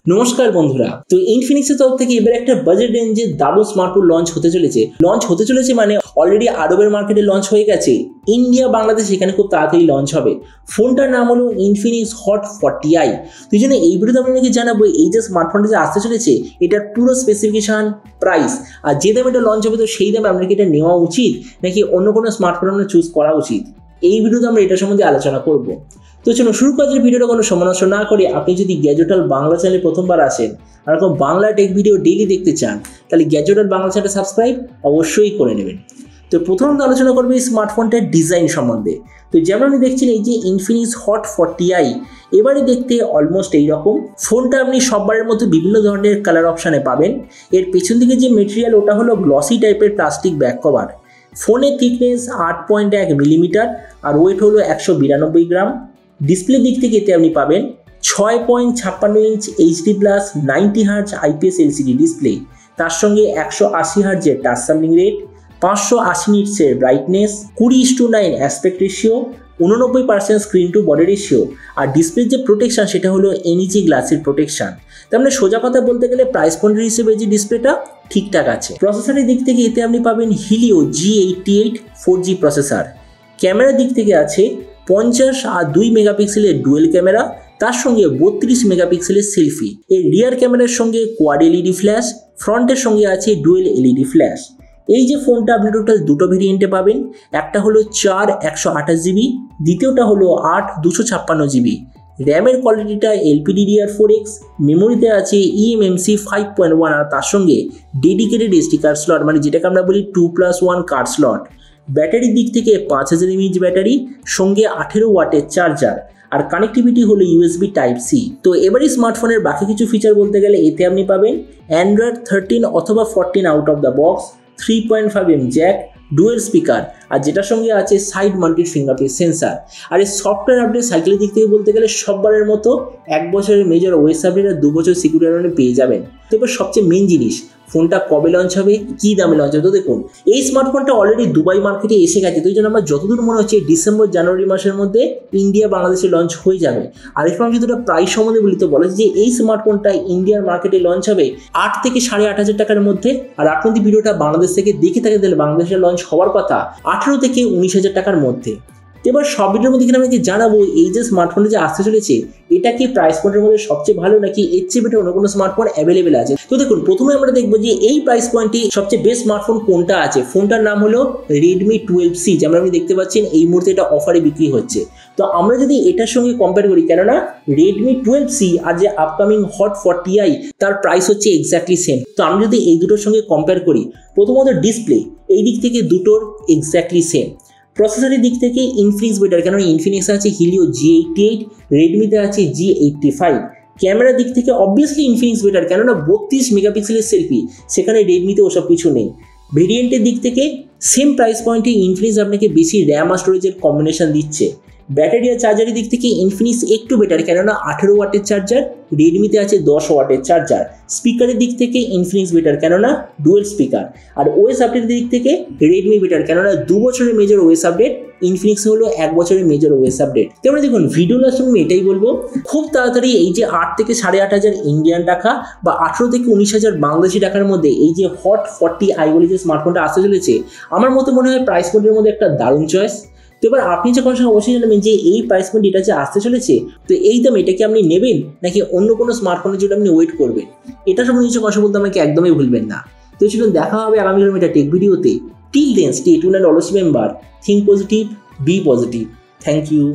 নমস্কার বন্ধুরা, তো ইনফিনিক্সের তরফ থেকে এবার একটা বাজেট রেঞ্জে দারুণ স্মার্টফোন লঞ্চ হতে চলেছে মানে অলরেডি আরবের মার্কেটে লঞ্চ হয়ে গেছে। ইন্ডিয়া বাংলাদেশ এখানে খুব তাড়াতাড়ি লঞ্চ হবে। ফোনটার নাম হলো ইনফিনিক্স হট 40i। তো এই জন্য এই ভিডিওতে আপনাকে জানাবো এই যে স্মার্টফোনটা যে আসতে চলেছে এটার পুরো স্পেসিফিকেশন, প্রাইস আর যে দামে এটা লঞ্চ হবে তো সেই দামে আপনাকে এটা নেওয়া উচিত নাকি অন্য কোনো স্মার্টফোন আপনার চুজ করা উচিত, এই ভিডিওতে আমরা এটা সম্বন্ধে আলোচনা করব। তো চলুন শুরু করার ভিডিওটা কোনো সময় নষ্ট না করে আপনি যদি গ্যাজেট ওয়ার্ল্ড বাংলা চ্যানেলে প্রথমবার আসেন আর এরকম বাংলা টেক ভিডিও ডেইলি দেখতে চান তাহলে গ্যাজেট ওয়ার্ল্ড বাংলা চ্যানেলটা সাবস্ক্রাইব অবশ্যই করে নেবেন। তো প্রথমত আলোচনা করবে এই স্মার্টফোনটার ডিজাইন সম্বন্ধে। তো যেমন আপনি দেখছেন এই যে ইনফিনিক্স হট 40i এবারে দেখতে অলমোস্ট এইরকম। ফোনটা আপনি সববারের মতো বিভিন্ন ধরনের কালার অপশানে পাবেন। এর পেছন দিকে যে মেটেরিয়াল ওটা হলো গ্লসি টাইপের প্লাস্টিক ব্যাক কভার। ফোনের থিকনেস 8.1 মিলিমিটার আর ওয়েট হলো 192 গ্রাম। ডিসপ্লে দিক থেকে এতে আপনি পাবেন 6.56 inch HD+ 90 hertz IPS LCD display, তার সঙ্গে 180 হার্জের টাচ স্যাম্পলিং রেট, 580 নিটসের brightness, 20:9 aspect ratio, 89% screen to body ratio. আর ডিসপ্লের যে প্রোটেকশন সেটা হলো NEG গ্লাসের প্রোটেকশন। তার মানে সোজা কথা বলতে গেলে প্রাইস পয়েন্ট হিসেবে যে ডিসপ্লেটা ঠিকঠাক আছে। প্রসেসরের দিক থেকে এতে আপনি পাবেন হিলিও G88 4G প্রসেসর। ক্যামেরার দিক থেকে আছে 50 আর 2 মেগাপিক্সেলের ডুয়েল ক্যামেরা, তার সঙ্গে 32 মেগাপিক্সেলের সেলফি। এর রিয়ার ক্যামেরার সঙ্গে কোয়াড LED ফ্ল্যাশ, ফ্রন্টের সঙ্গে আছে ডুয়েল LED ফ্ল্যাশ। এই যে ফোনটা আপনি টোটাল দুটো ভেরিয়েন্টে পাবেন, একটা হলো 4 128 GB, দ্বিতীয়টা হলো 8 256 GB। র্যামের কোয়ালিটিটা LPDDR4X, মেমোরিতে আছে eMMC 5.1 আর তার সঙ্গে ডেডিকেটেড SD কার্ড স্লট, মানে যেটাকে আমরা বলি 2+1 কার্ড স্লট। ব্যাটারির দিক থেকে 5000 mAh ব্যাটারি, সঙ্গে 18 ওয়াটের চার্জার আর কানেক্টিভিটি হলো USB Type-C। তো এবারই স্মার্টফোনের বাকি কিছু ফিচার বলতে গেলে এতে আপনি পাবেন Android 13 অথবা 14 out of the box, 3.5mm jack, dual speaker আর যেটার সঙ্গে আছে সাইড মাউন্টেড ফিঙ্গারপ্রিন্ট সেন্সার। আর এই সফটওয়্যার আপডেট সাইকেলের দিক থেকে বলতে গেলে সববারের মতো 1 বছরের মেজর ওএস আপডেট আর 2 বছর সিকিউরিটি আপডেট পেয়ে যাবেন। তো এবার সবচেয়ে মেন জিনিস, ফোনটা কবে লঞ্চ হবে, কী দামে লঞ্চ হবে। তো দেখুন এই স্মার্টফোনটা অলরেডি দুবাই মার্কেটে এসে গেছে। তো এই জন্য আমার যতদূর মনে হচ্ছে ডিসেম্বর জানুয়ারি মাসের মধ্যে ইন্ডিয়া বাংলাদেশে লঞ্চ হয়ে যাবে। আর এরপর যদি প্রাইস সম্বন্ধে বলি তো বলে যে এই স্মার্টফোনটা ইন্ডিয়ার মার্কেটে লঞ্চ হবে 8 থেকে 8,500 টাকার মধ্যে। আর আপনি যদি ভিডিওটা বাংলাদেশ থেকে দেখে থাকেন তাহলে বাংলাদেশে লঞ্চ হওয়ার কথা 18 থেকে 19,000 টাকার মধ্যে। এবার সব ভিডিওর মধ্যে এখানে আমি জানাবো এই যে স্মার্টফোনটা যে আসতে চলেছে এটা কি প্রাইস পয়েন্টের মধ্যে সবচেয়ে ভালো নাকি এর চেয়ে বেটার অন্য কোনো স্মার্টফোন অ্যাভেলেবেল আছে। তো দেখুন প্রথমে আমরা দেখবো যে এই প্রাইস পয়েন্টে সবচেয়ে বেস্ট স্মার্টফোন কোনটা আছে। ফোনটার নাম হলো Redmi 12C, যেমন আপনি দেখতে পাচ্ছেন এই মুহূর্তে এটা অফারে বিক্রি হচ্ছে। তো আমরা যদি এটার সঙ্গে কম্পেয়ার করি, কেননা Redmi 12C আর যে আপকামিং হট 40i তার প্রাইস হচ্ছে এক্স্যাক্টলি সেম। তো আমরা যদি এই দুটোর সঙ্গে কম্পেয়ার করি, প্রথমত ডিসপ্লে এই দিক থেকে দুটোর এক্স্যাক্টলি সেম। প্রসেসরের দিক থেকে ইনফিনিক্স বেটার, কেন ইনফিনিক্স আছে হিলিও G88, রেডমিতে আছে G85। ক্যামেরার দিক থেকে অবভিয়াসলি ইনফিনিক্স বেটার, কেননা 32 মেগাপিক্সেলের সেলফি, সেখানে রেডমিতে ওসব কিছু নেই। ভেরিয়েন্টের দিক থেকে সেম প্রাইস পয়েন্টে ইনফিনিক্স আপনাকে বেশি র্যাম আর স্টোরেজের কম্বিনেশন দিচ্ছে। ব্যাটারি আর চার্জারের দিক থেকে ইনফিনিক্স একটু বেটার, কেননা 18 ওয়াটের চার্জার, রেডমিতে আছে 10 ওয়াটের চার্জার। স্পিকারের দিক থেকে ইনফিনিক্স বেটার, কেননা ডুয়েল স্পিকার। আর ওএস আপডেটের দিক থেকে রেডমি বেটার, কেননা 2 বছরের মেজর ওএস আপডেট, ইনফিনিক্স হলো 1 বছরের মেজর ওএস আপডেট। তেমন দেখুন ভিডিও লাস্ট আমি এটাই বলবো, খুব তাড়াতাড়ি এই যে 8 থেকে 8,500 ইন্ডিয়ান টাকা বা 18 থেকে 19,000 বাংলাদেশি টাকার মধ্যে এই যে হট 40i বলে যে স্মার্টফোনটা আসতে চলেছে, আমার মনে হয় প্রাইস পয়েন্টের মধ্যে একটা দারুণ চয়েস। তো এবার আপনি যখন অবশ্যই জানাবেন যে এই প্রাইস পয়েন্ট এটা যে আসতে চলেছে তো এই দাম এটা কি আপনি নেবেন নাকি অন্য কোনো স্মার্টফোনের জন্য আপনি ওয়েট করবেন, এটা সম্বন্ধে কিছু কথা বলতে আমাকে একদমই ভুলবেন না। তো চলুন দেখা হবে আগামী এটা টেক ভিডিওতে। Till then stay tuned and always remember, think positive, be positive. Thank you.